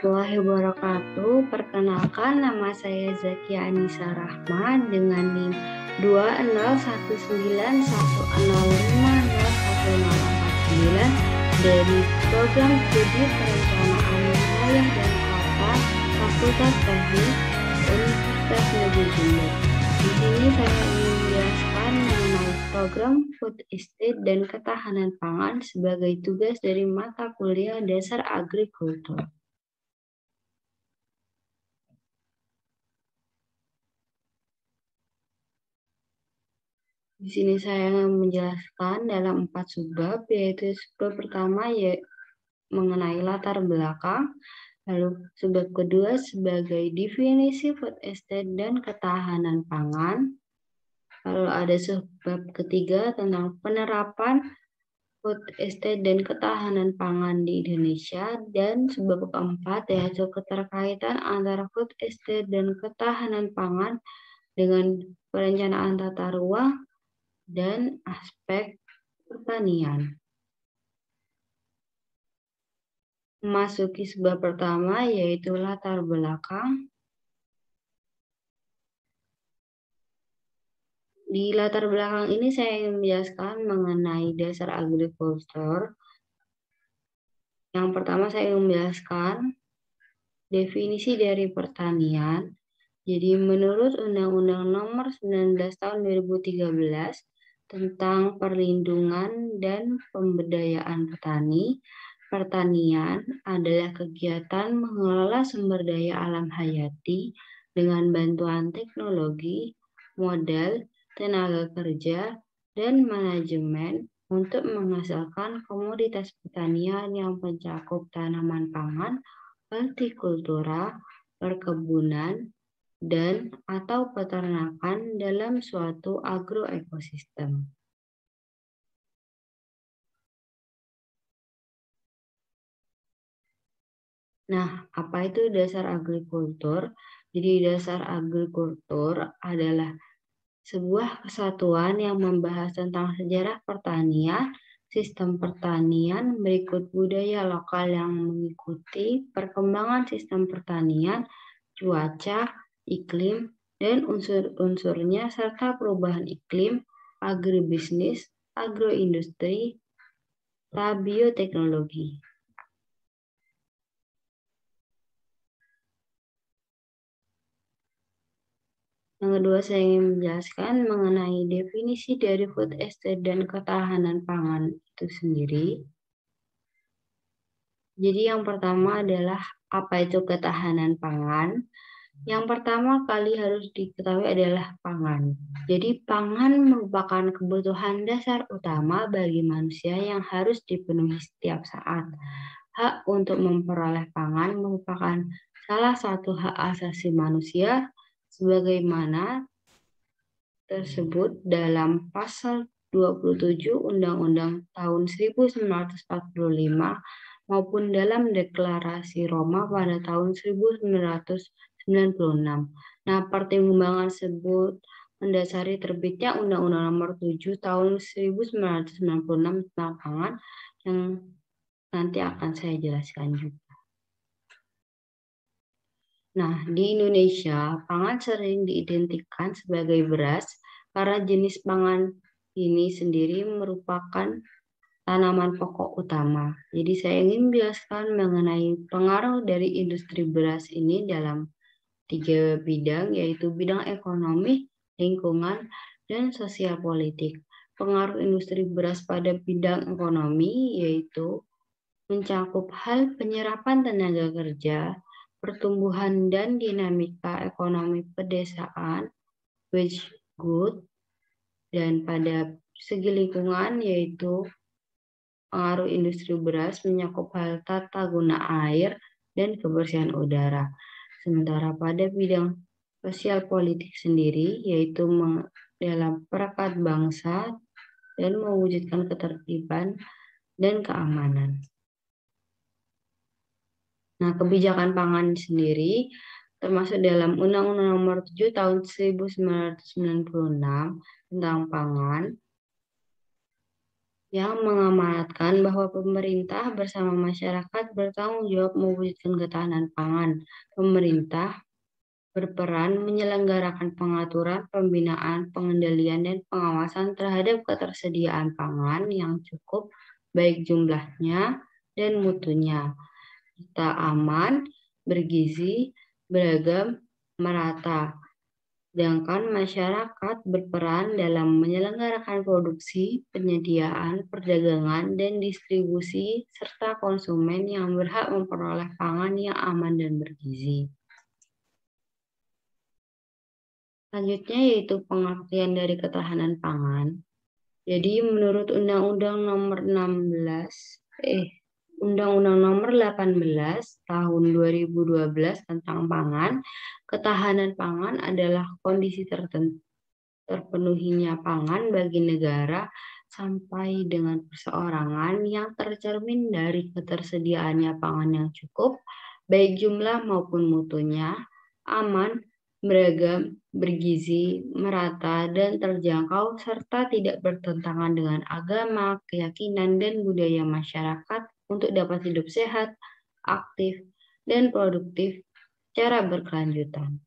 warahmatullahi wabarakatuh. Perkenalkan, nama saya Zakia Anissa Rahma dengan NIM 20191050149 dari Program Studi Perencanaan Wilayah dan Kota Fakultas Teknik Universitas Negeri Jember. Di sini saya ingin menjelaskan mengenai program Food Estate dan Ketahanan Pangan sebagai tugas dari mata kuliah dasar agrikultur. Di sini saya menjelaskan dalam 4 subbab, yaitu subbab pertama mengenai latar belakang, lalu subbab kedua sebagai definisi food estate dan ketahanan pangan, lalu ada subbab ketiga tentang penerapan food estate dan ketahanan pangan di Indonesia, dan subbab keempat yaitu keterkaitan antara food estate dan ketahanan pangan dengan perencanaan tata ruang dan aspek pertanian. Memasuki subbab pertama yaitu latar belakang. Di latar belakang ini saya ingin menjelaskan mengenai dasar agrikultur. Yang pertama saya ingin menjelaskan definisi dari pertanian. Jadi menurut Undang-Undang Nomor 19 Tahun 2013 tentang perlindungan dan pemberdayaan petani, pertanian adalah kegiatan mengelola sumber daya alam hayati dengan bantuan teknologi, modal, tenaga kerja, dan manajemen untuk menghasilkan komoditas pertanian yang mencakup tanaman pangan, hortikultura, perkebunan, dan atau peternakan dalam suatu agroekosistem. Nah, apa itu dasar agrikultur? Jadi dasar agrikultur adalah sebuah kesatuan yang membahas tentang sejarah pertanian, sistem pertanian, berikut budaya lokal yang mengikuti perkembangan sistem pertanian, cuaca, iklim, dan unsur-unsurnya serta perubahan iklim, agribisnis, agroindustri, bioteknologi. Yang kedua, saya ingin menjelaskan mengenai definisi dari food estate dan ketahanan pangan itu sendiri. Jadi yang pertama adalah apa itu ketahanan pangan. Yang pertama kali harus diketahui adalah pangan. Jadi pangan merupakan kebutuhan dasar utama bagi manusia yang harus dipenuhi setiap saat. Hak untuk memperoleh pangan merupakan salah satu hak asasi manusia sebagaimana tersebut dalam pasal 27 Undang-Undang tahun 1945 maupun dalam Deklarasi Roma pada tahun 1996. Nah, pertimbangan tersebut mendasari terbitnya Undang-Undang Nomor 7 tahun 1996 tentang pangan yang nanti akan saya jelaskan juga. Nah, di Indonesia, pangan sering diidentikan sebagai beras karena jenis pangan ini sendiri merupakan tanaman pokok utama. Jadi saya ingin menjelaskan mengenai pengaruh dari industri beras ini dalam 3 bidang, yaitu bidang ekonomi, lingkungan, dan sosial politik. Pengaruh industri beras pada bidang ekonomi yaitu mencakup hal penyerapan tenaga kerja, pertumbuhan dan dinamika ekonomi pedesaan, wage good, dan pada segi lingkungan yaitu pengaruh industri beras mencakup hal tata guna air dan kebersihan udara. Sementara pada bidang sosial politik sendiri yaitu dalam perekat bangsa dan mewujudkan ketertiban dan keamanan. Nah, kebijakan pangan sendiri termasuk dalam Undang-Undang Nomor 7 Tahun 1996 tentang pangan yang mengamanatkan bahwa pemerintah bersama masyarakat bertanggung jawab mewujudkan ketahanan pangan. Pemerintah berperan menyelenggarakan pengaturan, pembinaan, pengendalian, dan pengawasan terhadap ketersediaan pangan yang cukup, baik jumlahnya dan mutunya, serta aman, bergizi, beragam, merata. Sedangkan masyarakat berperan dalam menyelenggarakan produksi, penyediaan, perdagangan, dan distribusi, serta konsumen yang berhak memperoleh pangan yang aman dan bergizi. Selanjutnya yaitu pengertian dari ketahanan pangan. Jadi menurut Undang-Undang Nomor 18 Tahun 2012 tentang pangan, ketahanan pangan adalah kondisi terpenuhinya pangan bagi negara sampai dengan perseorangan yang tercermin dari ketersediaannya pangan yang cukup, baik jumlah maupun mutunya, aman, beragam, bergizi, merata, dan terjangkau, serta tidak bertentangan dengan agama, keyakinan, dan budaya masyarakat untuk dapat hidup sehat, aktif, dan produktif secara berkelanjutan.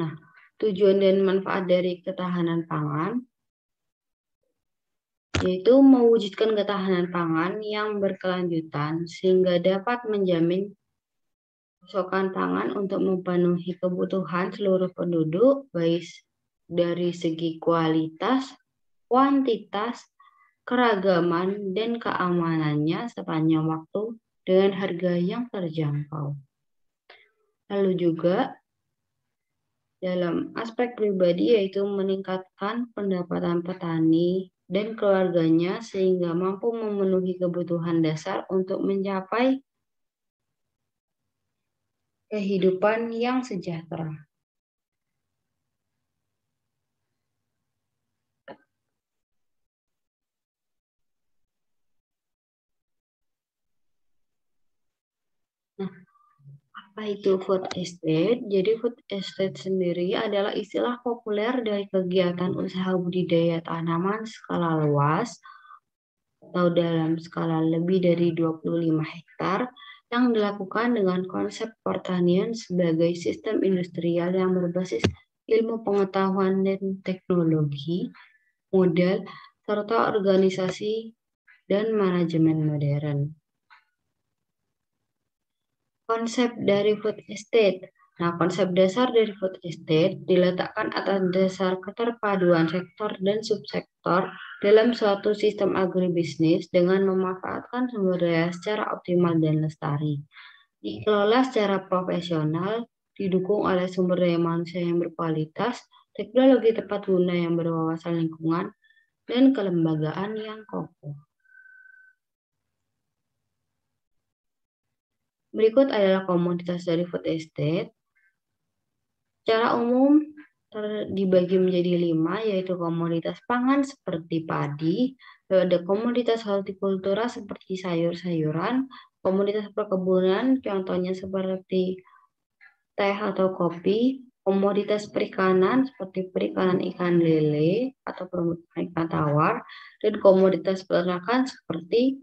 Nah, tujuan dan manfaat dari ketahanan pangan yaitu mewujudkan ketahanan pangan yang berkelanjutan sehingga dapat menjamin pasokan pangan untuk memenuhi kebutuhan seluruh penduduk, baik dari segi kualitas, kuantitas, keragaman, dan keamanannya sepanjang waktu dengan harga yang terjangkau. Lalu juga dalam aspek pribadi yaitu meningkatkan pendapatan petani dan keluarganya sehingga mampu memenuhi kebutuhan dasar untuk mencapai kehidupan yang sejahtera. Nah, apa itu food estate? Jadi food estate sendiri adalah istilah populer dari kegiatan usaha budidaya tanaman skala luas atau dalam skala lebih dari 25 hektar yang dilakukan dengan konsep pertanian sebagai sistem industrial yang berbasis ilmu pengetahuan dan teknologi, modal, serta organisasi dan manajemen modern. Konsep dari food estate. Nah, konsep dasar dari food estate diletakkan atas dasar keterpaduan sektor dan subsektor dalam suatu sistem agribisnis dengan memanfaatkan sumber daya secara optimal dan lestari. Dikelola secara profesional, didukung oleh sumber daya manusia yang berkualitas, teknologi tepat guna yang berwawasan lingkungan, dan kelembagaan yang kokoh. Berikut adalah komoditas dari food estate. Secara umum dibagi menjadi 5, yaitu komoditas pangan seperti padi, ada komoditas hortikultura seperti sayur-sayuran, komoditas perkebunan, contohnya seperti teh atau kopi, komoditas perikanan seperti perikanan ikan lele atau perikanan ikan tawar, dan komoditas peternakan seperti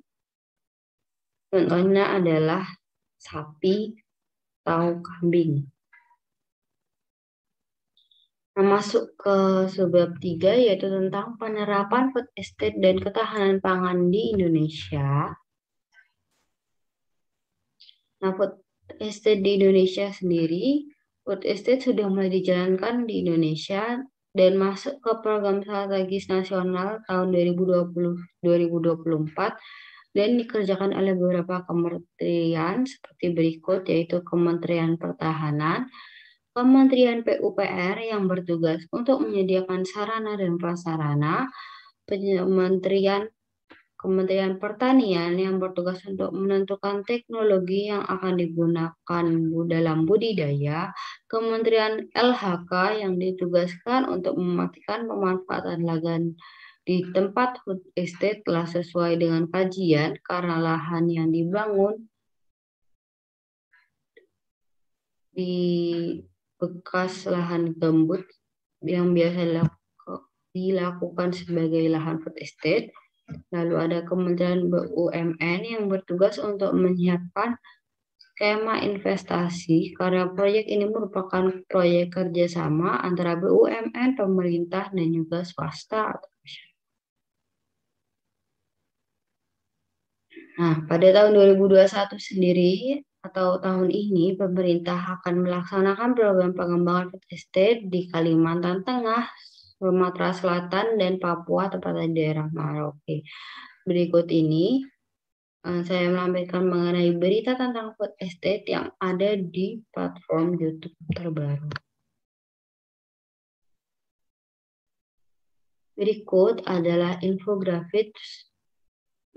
contohnya adalah sapi atau kambing. Nah, masuk ke subbab 3 yaitu tentang penerapan food estate dan ketahanan pangan di Indonesia. Nah, food estate di Indonesia sendiri, food estate sudah mulai dijalankan di Indonesia dan masuk ke program strategis nasional tahun 2020-2024 dan dikerjakan oleh beberapa kementerian seperti berikut, yaitu Kementerian Pertahanan, Kementerian PUPR yang bertugas untuk menyediakan sarana dan prasarana, Kementerian Pertanian yang bertugas untuk menentukan teknologi yang akan digunakan dalam budidaya, Kementerian LHK yang ditugaskan untuk memastikan pemanfaatan lahan di tempat food estate telah sesuai dengan kajian karena lahan yang dibangun di bekas lahan gambut yang biasa dilakukan sebagai lahan food estate. Lalu ada Kementerian BUMN yang bertugas untuk menyiapkan skema investasi karena proyek ini merupakan proyek kerjasama antara BUMN, pemerintah, dan juga swasta. Nah, pada tahun 2021 sendiri atau tahun ini pemerintah akan melaksanakan program pengembangan food estate di Kalimantan Tengah, Sumatera Selatan, dan Papua, tepatnya di daerah Merauke. Berikut ini saya melampirkan mengenai berita tentang food estate yang ada di platform YouTube terbaru. Berikut adalah infografis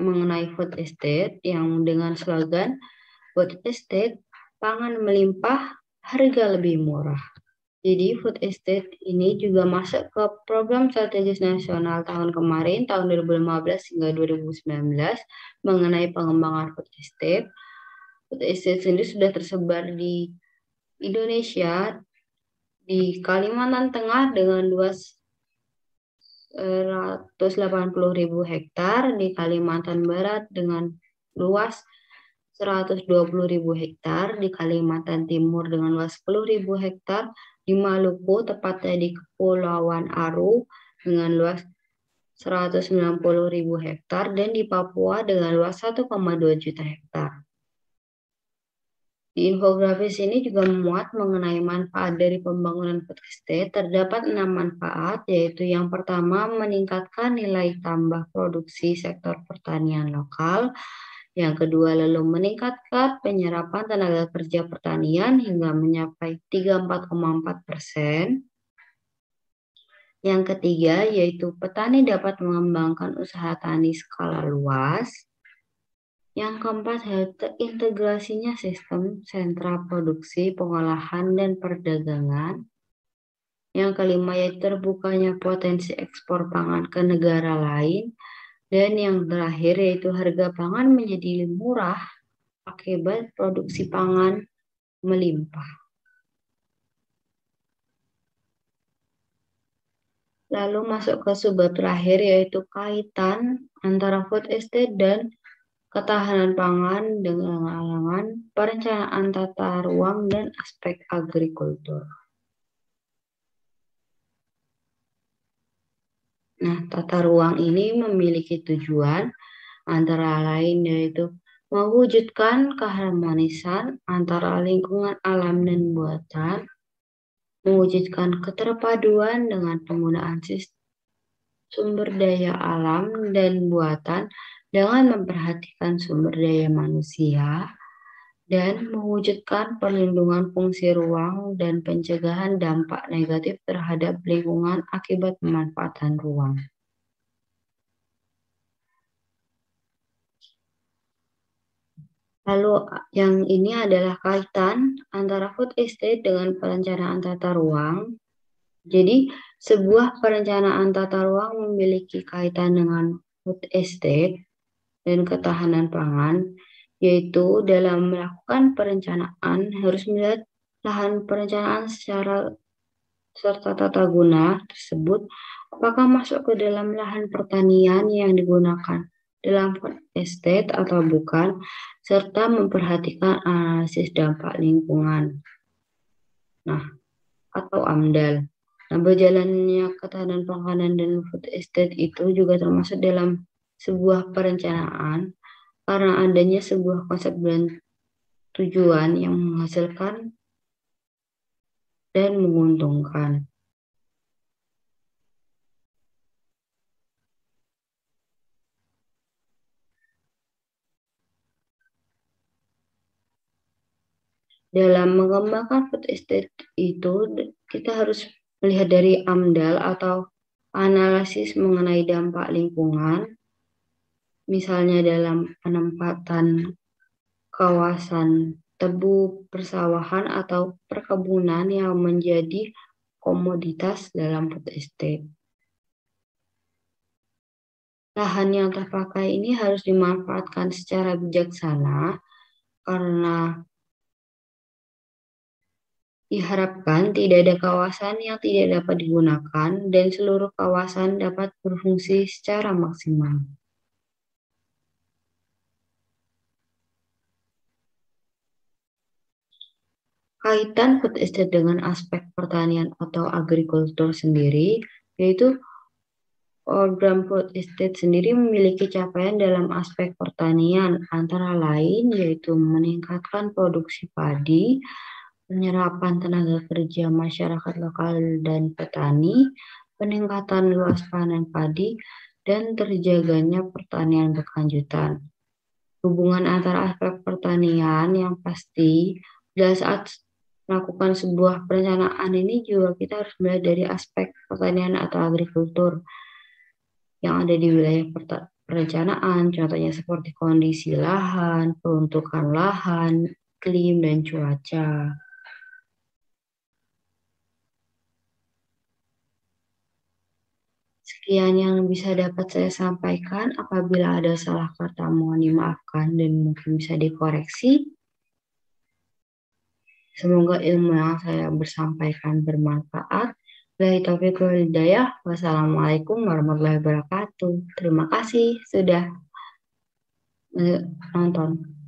mengenai food estate yang dengan slogan food estate, pangan melimpah, harga lebih murah. Jadi food estate ini juga masuk ke program strategis nasional tahun kemarin, tahun 2015 hingga 2019, mengenai pengembangan food estate. Food estate sendiri sudah tersebar di Indonesia, di Kalimantan Tengah dengan luas 180.000 hektar, di Kalimantan Barat dengan luas 120.000 hektar, di Kalimantan Timur dengan luas 10.000 hektar, di Maluku tepatnya di Kepulauan Aru dengan luas 190.000 hektar, dan di Papua dengan luas 1,2 juta hektar. Di infografis ini juga memuat mengenai manfaat dari pembangunan food estate. Terdapat 6 manfaat, yaitu yang pertama meningkatkan nilai tambah produksi sektor pertanian lokal. Yang kedua, lalu meningkatkan penyerapan tenaga kerja pertanian hingga mencapai 34,4%. Yang ketiga, yaitu petani dapat mengembangkan usaha tani skala luas. Yang keempat, terintegrasinya sistem sentra produksi, pengolahan, dan perdagangan. Yang kelima, yaitu terbukanya potensi ekspor pangan ke negara lain. Dan yang terakhir, yaitu harga pangan menjadi murah akibat produksi pangan melimpah. Lalu masuk ke subbab terakhir, yaitu kaitan antara food estate dan ketahanan pangan dengan alangan perencanaan tata ruang dan aspek agrikultur. Nah, tata ruang ini memiliki tujuan antara lain yaitu mewujudkan keharmonisan antara lingkungan alam dan buatan, mewujudkan keterpaduan dengan penggunaan sumber daya alam dan buatan dengan memperhatikan sumber daya manusia, dan mewujudkan perlindungan fungsi ruang dan pencegahan dampak negatif terhadap lingkungan akibat pemanfaatan ruang. Lalu yang ini adalah kaitan antara food estate dengan perencanaan tata ruang. Jadi sebuah perencanaan tata ruang memiliki kaitan dengan food estate dan ketahanan pangan, yaitu dalam melakukan perencanaan harus melihat lahan perencanaan serta tata guna tersebut apakah masuk ke dalam lahan pertanian yang digunakan dalam food estate atau bukan, serta memperhatikan analisis dampak lingkungan. Nah, atau AMDAL. Nah, berjalannya ketahanan pangan dan food estate itu juga termasuk dalam sebuah perencanaan karena adanya sebuah konsep dan tujuan yang menghasilkan dan menguntungkan. Dalam mengembangkan food estate itu, kita harus melihat dari AMDAL atau analisis mengenai dampak lingkungan, misalnya dalam penempatan kawasan tebu, persawahan, atau perkebunan yang menjadi komoditas dalam food estate. Lahan yang terpakai ini harus dimanfaatkan secara bijaksana karena Diharapkan tidak ada kawasan yang tidak dapat digunakan dan seluruh kawasan dapat berfungsi secara maksimal. Kaitan food estate dengan aspek pertanian atau agrikultur sendiri, yaitu program food estate sendiri memiliki capaian dalam aspek pertanian, antara lain yaitu meningkatkan produksi padi, penyerapan tenaga kerja masyarakat lokal dan petani, peningkatan luas panen padi, dan terjaganya pertanian berkelanjutan. Hubungan antara aspek pertanian yang pasti, pada saat melakukan sebuah perencanaan ini juga kita harus melihat dari aspek pertanian atau agrikultur yang ada di wilayah perencanaan, contohnya seperti kondisi lahan, peruntukan lahan, iklim, dan cuaca. Sekian yang bisa dapat saya sampaikan. Apabila ada salah kata, mohon dimaafkan dan mungkin bisa dikoreksi. Semoga ilmu yang saya bersampaikan bermanfaat. Wabillahi taufiq wal hidayah. Wassalamualaikum warahmatullahi wabarakatuh. Terima kasih sudah menonton.